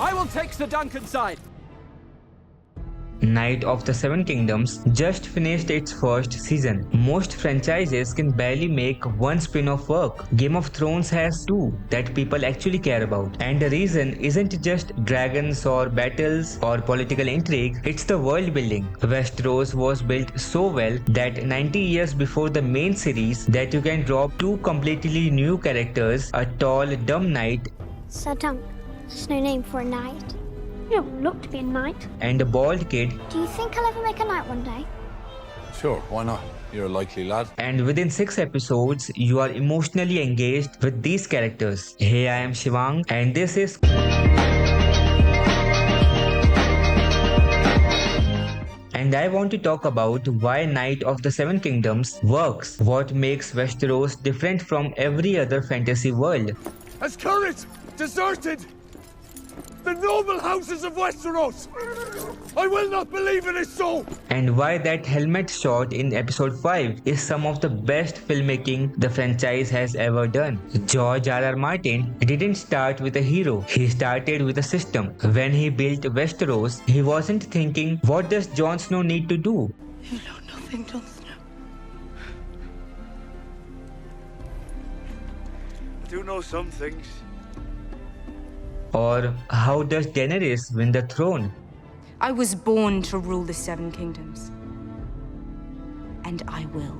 I will take the Duncan side. Knight of the Seven Kingdoms just finished its first season. Most franchises can barely make one spin-off work. Game of Thrones has two that people actually care about. And the reason isn't just dragons or battles or political intrigue, it's the world building. Westeros was built so well that 90 years before the main series that you can drop two completely new characters, a tall dumb knight Sir Dunk, there's no name for a knight. You don't look to be a knight. and a bald kid, Do you think I'll ever make a knight one day? Sure, why not? You're a likely lad. and within 6 episodes you are emotionally engaged with these characters. Hey, I am Shivang and this is and I want to talk about why Knight of the Seven Kingdoms works, what makes Westeros different from every other fantasy world. Has courage deserted the noble houses of Westeros? I will not believe it is so. And why that helmet shot in episode 5 is some of the best filmmaking the franchise has ever done. George R.R. Martin didn't start with a hero, he started with a system. When he built Westeros, he wasn't thinking, what does Jon Snow need to do? You know nothing, Jon Snow. I do know some things. Or how does Daenerys win the throne? I was born to rule the Seven Kingdoms. And I will.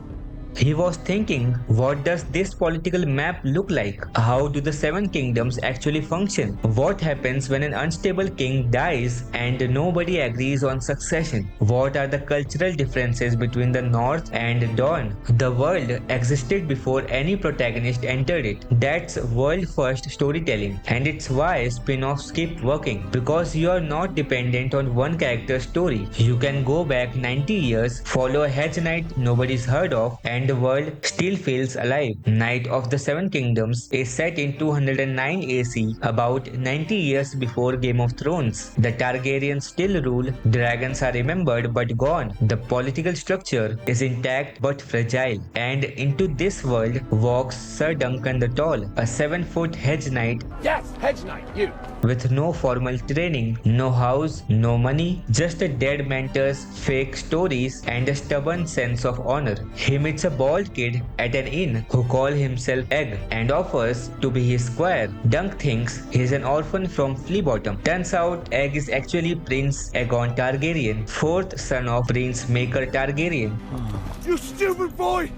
He was thinking, what does this political map look like? How do the Seven Kingdoms actually function? What happens when an unstable king dies and nobody agrees on succession? What are the cultural differences between the North and Dawn? The world existed before any protagonist entered it. That's world-first storytelling, and it's why spin-offs keep working, because you are not dependent on one character's story. You can go back 90 years, follow a hedge knight nobody's heard of, and the world still feels alive. Knight of the Seven Kingdoms is set in 209 AC, about 90 years before Game of Thrones. The Targaryens still rule, dragons are remembered but gone. The political structure is intact but fragile. And into this world walks Sir Duncan the Tall, a 7-foot hedge knight Yes, hedge knight, you. with no formal training, no house, no money, just a dead mentor's fake stories and a stubborn sense of honor. He meets a bald kid at an inn who calls himself Egg and offers to be his squire. Dunk thinks he's an orphan from Fleabottom. Turns out Egg is actually Prince Aegon Targaryen, 4th son of Prince Maker Targaryen. You stupid boy!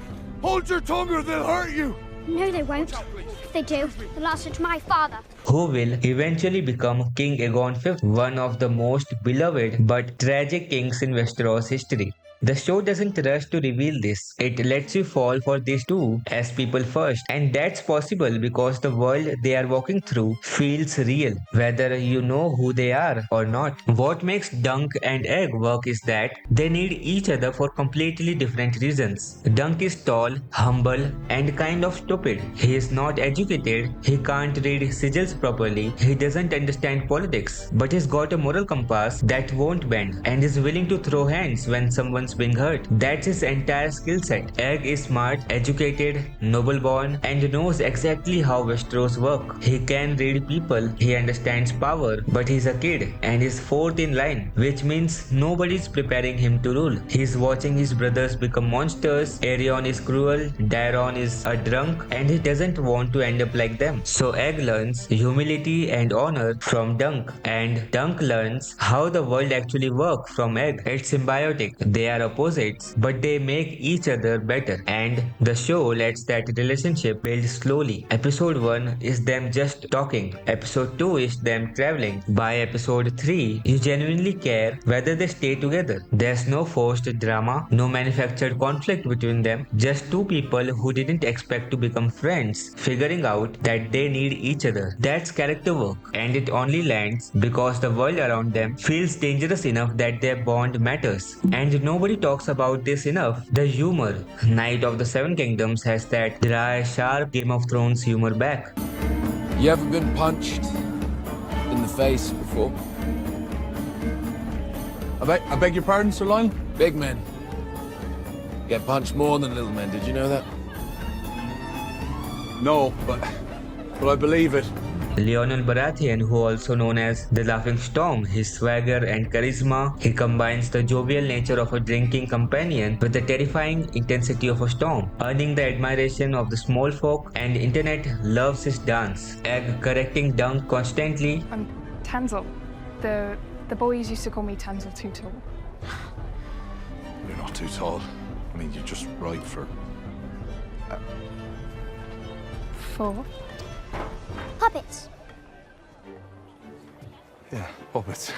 Hold your tongue or they'll hurt you. No, they won't. If they do, they'll answer to my father. Who will eventually become King Aegon V, one of the most beloved but tragic kings in Westeros history. The show doesn't rush to reveal this. It lets you fall for these two as people first, and that's possible because the world they are walking through feels real, whether you know who they are or not. What makes Dunk and Egg work is that they need each other for completely different reasons. Dunk is tall, humble, and kind of stupid. He is not educated, he can't read sigils properly, he doesn't understand politics, but he's got a moral compass that won't bend and is willing to throw hands when someone's being hurt. That's his entire skill set. Egg is smart, educated, noble-born, and knows exactly how Westeros work. He can read people, he understands power, but he's a kid and is 4th in line, which means nobody's preparing him to rule. He's watching his brothers become monsters, Aerion is cruel, Daeron is a drunk, and he doesn't want to end up like them. So Egg learns humility and honor from Dunk, and Dunk learns how the world actually works from Egg. It's symbiotic. They are opposites, but they make each other better, and the show lets that relationship build slowly. Episode 1 is them just talking, episode 2 is them traveling. By episode 3, you genuinely care whether they stay together. There's no forced drama, no manufactured conflict between them, just two people who didn't expect to become friends figuring out that they need each other. That's character work, and it only lands because the world around them feels dangerous enough that their bond matters. And nobody talks about this enough, the humor. Knight of the Seven Kingdoms has that dry, sharp Game of Thrones humor back. You ever been punched in the face before? I beg your pardon, Sir Lionel? Big men get punched more than little men, did you know that? No, but I believe it. Lionel Baratheon, who also known as the Laughing Storm, his swagger and charisma, he combines the jovial nature of a drinking companion with the terrifying intensity of a storm, earning the admiration of the small folk, and internet loves his dance. Egg correcting Dunk constantly. I'm Tanzel. The boys used to call me Tanzel Too Tall. You're not too tall. I mean, you're just right for... 4. Puppets. Yeah, puppets.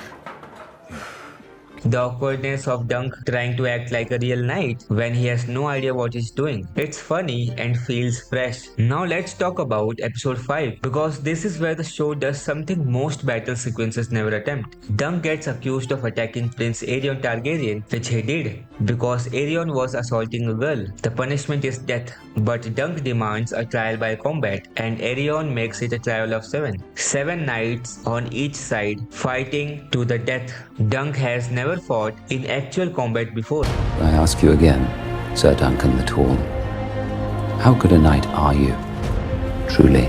The awkwardness of Dunk trying to act like a real knight when he has no idea what he's doing. It's funny and feels fresh. Now let's talk about episode 5, because this is where the show does something most battle sequences never attempt. Dunk gets accused of attacking Prince Aerion Targaryen, which he did, because Aerion was assaulting a girl. The punishment is death, but Dunk demands a trial by combat, and Aerion makes it a trial of 7. 7 knights on each side fighting to the death. Dunk has never fought in actual combat before. I ask you again, Sir Duncan the Tall, how good a knight are you, truly?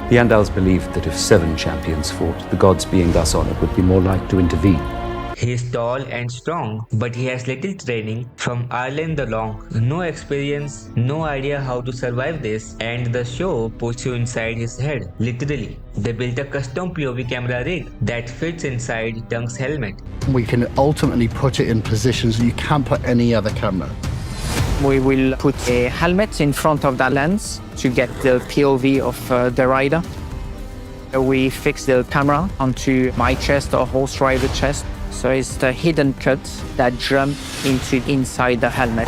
The Andals believed that if 7 champions fought, the gods being thus honored would be more like to intervene. He is tall and strong, but he has little training from Arlen the Long. No experience, no idea how to survive this, and the show puts you inside his head, literally. They built a custom POV camera rig that fits inside Dunk's helmet. We can ultimately put it in positions that you can't put any other camera. We will put a helmet in front of that lens to get the POV of the rider. We fix the camera onto my chest or horse rider chest. So it's the hidden cut that jump into inside the helmet.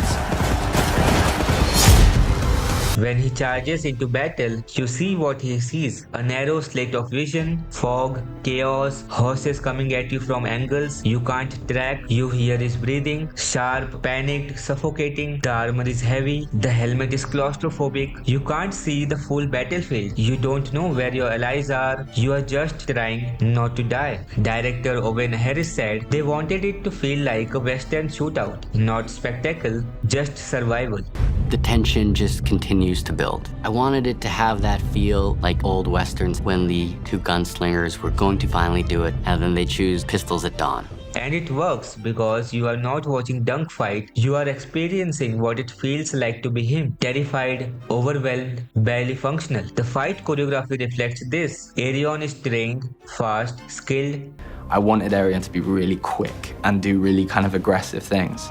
When he charges into battle, you see what he sees. A narrow slit of vision, fog, chaos, horses coming at you from angles you can't track. You hear his breathing, sharp, panicked, suffocating. The armor is heavy, the helmet is claustrophobic. You can't see the full battlefield. You don't know where your allies are. You are just trying not to die. Director Owen Harris said they wanted it to feel like a Western shootout, not spectacle, just survival. The tension just continues to build. I wanted it to have that feel like old westerns when the 2 gunslingers were going to finally do it, and then they choose pistols at dawn. And it works because you are not watching Dunk fight, you are experiencing what it feels like to be him. Terrified, overwhelmed, barely functional. The fight choreography reflects this. Aerion is trained, fast, skilled. I wanted Aerion to be really quick and do really kind of aggressive things.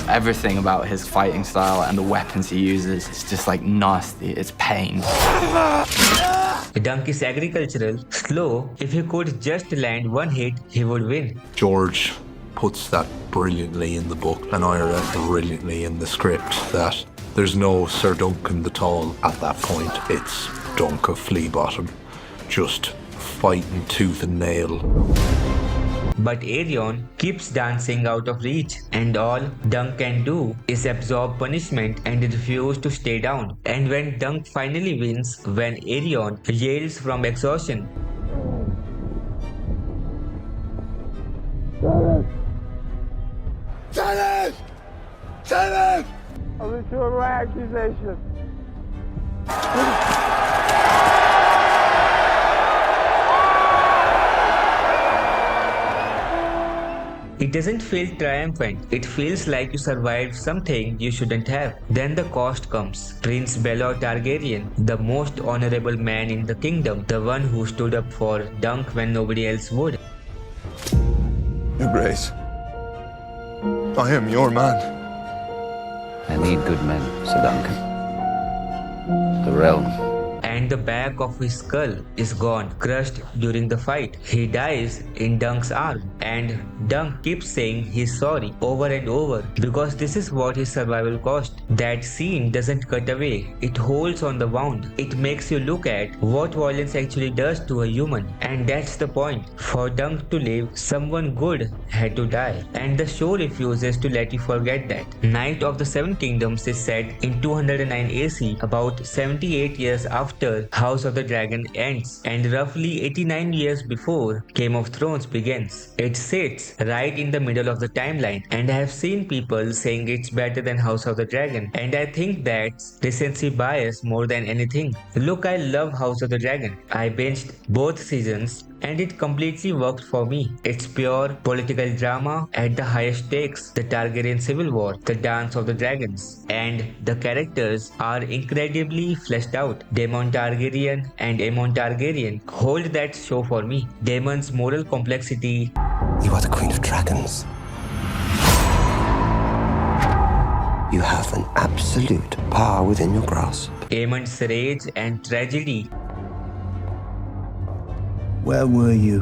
Everything about his fighting style and the weapons he uses is just like nasty, it's pain. Dunk is agricultural, slow. If he could just land one hit, he would win. George puts that brilliantly in the book, and I read brilliantly in the script, that there's no Sir Duncan the Tall at that point. It's Dunk of Fleabottom, just fighting tooth and nail. But Aerion keeps dancing out of reach, and all Dunk can do is absorb punishment and refuse to stay down. And when Dunk finally wins, when Aerion yells from exhaustion, Silence! Silence! I withdraw my accusation. it doesn't feel triumphant. It feels like you survived something you shouldn't have. Then the cost comes. Prince Baelor Targaryen, the most honorable man in the kingdom, the one who stood up for Dunk when nobody else would. Your Grace, I am your man. I need good men, Sir Duncan. The realm. And the back of his skull is gone, crushed during the fight. He dies in Dunk's arm, and Dunk keeps saying he's sorry over and over because this is what his survival cost. That scene doesn't cut away, it holds on the wound. It makes you look at what violence actually does to a human, and that's the point. For Dunk to live, someone good had to die, and the show refuses to let you forget that. Night of the Seven Kingdoms is set in 209 AC, about 78 years after House of the Dragon ends, and roughly 89 years before Game of Thrones begins. It's It sits right in the middle of the timeline, and I have seen people saying it's better than House of the Dragon, and I think that's recency bias more than anything. Look, I love House of the Dragon. I binged both seasons and it completely worked for me. It's pure political drama at the highest stakes, the Targaryen civil war, the dance of the dragons, and the characters are incredibly fleshed out. Daemon Targaryen and Aemon Targaryen hold that show for me. Daemon's moral complexity. You are the Queen of Dragons. You have an absolute power within your grasp. Aemon's rage and tragedy. Where were you?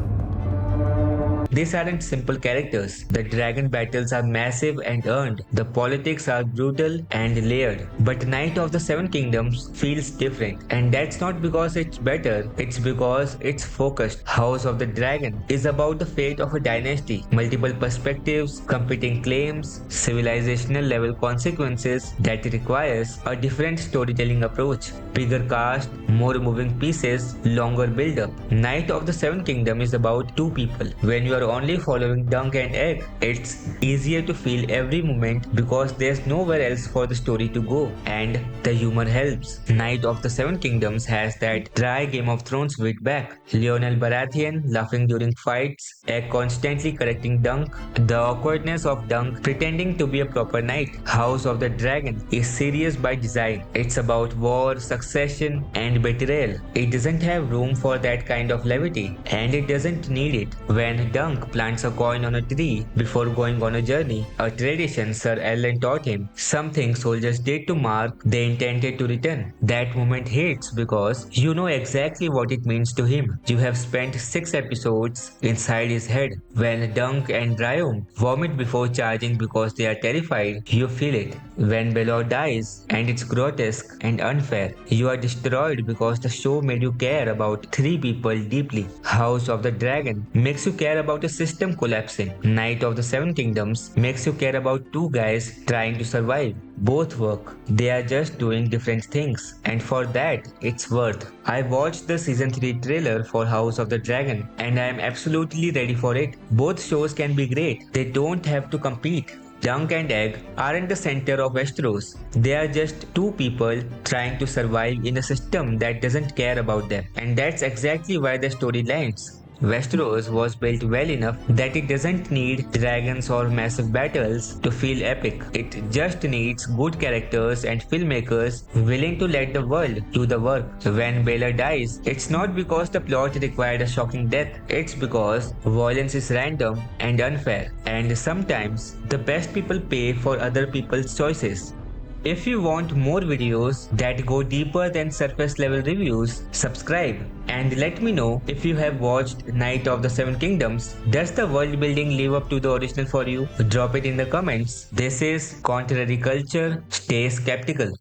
These aren't simple characters. The dragon battles are massive and earned. The politics are brutal and layered. But Knight of the Seven Kingdoms feels different. And that's not because it's better, it's because it's focused. House of the Dragon is about the fate of a dynasty. Multiple perspectives, competing claims, civilizational level consequences that requires a different storytelling approach. Bigger cast, more moving pieces, longer build-up. Knight of the Seven Kingdoms is about two people. When you are only following Dunk and Egg, it's easier to feel every moment because there's nowhere else for the story to go, and the humor helps. Knight of the Seven Kingdoms has that dry Game of Thrones wit back. Lionel Baratheon laughing during fights, Egg constantly correcting Dunk, the awkwardness of Dunk pretending to be a proper knight. House of the Dragon is serious by design. It's about war, succession, and betrayal. It doesn't have room for that kind of levity, and it doesn't need it. When Dunk plants a coin on a tree before going on a journey, a tradition Sir Ellen taught him, something soldiers did to mark they intended to return. That moment hits because you know exactly what it means to him. You have spent 6 episodes inside his head. When Dunk and Drium vomit before charging because they are terrified, you feel it. When Belor dies and it's grotesque and unfair, you are destroyed because the show made you care about 3 people deeply. House of the Dragon makes you care about a system collapsing. Knight of the Seven Kingdoms makes you care about 2 guys trying to survive. Both work. They are just doing different things, and for that, it's worth. I watched the season 3 trailer for House of the Dragon and I am absolutely ready for it. Both shows can be great. They don't have to compete. Dunk and Egg aren't the center of Westeros. They are just 2 people trying to survive in a system that doesn't care about them. And that's exactly why the story lands. Westeros was built well enough that it doesn't need dragons or massive battles to feel epic. It just needs good characters and filmmakers willing to let the world do the work. When Baelor dies, it's not because the plot required a shocking death. It's because violence is random and unfair. And sometimes the best people pay for other people's choices. If you want more videos that go deeper than surface level reviews, subscribe and let me know if you have watched Knight of the Seven Kingdoms. Does the world building live up to the original for you? Drop it in the comments. This is Contrary Culture. Stay skeptical.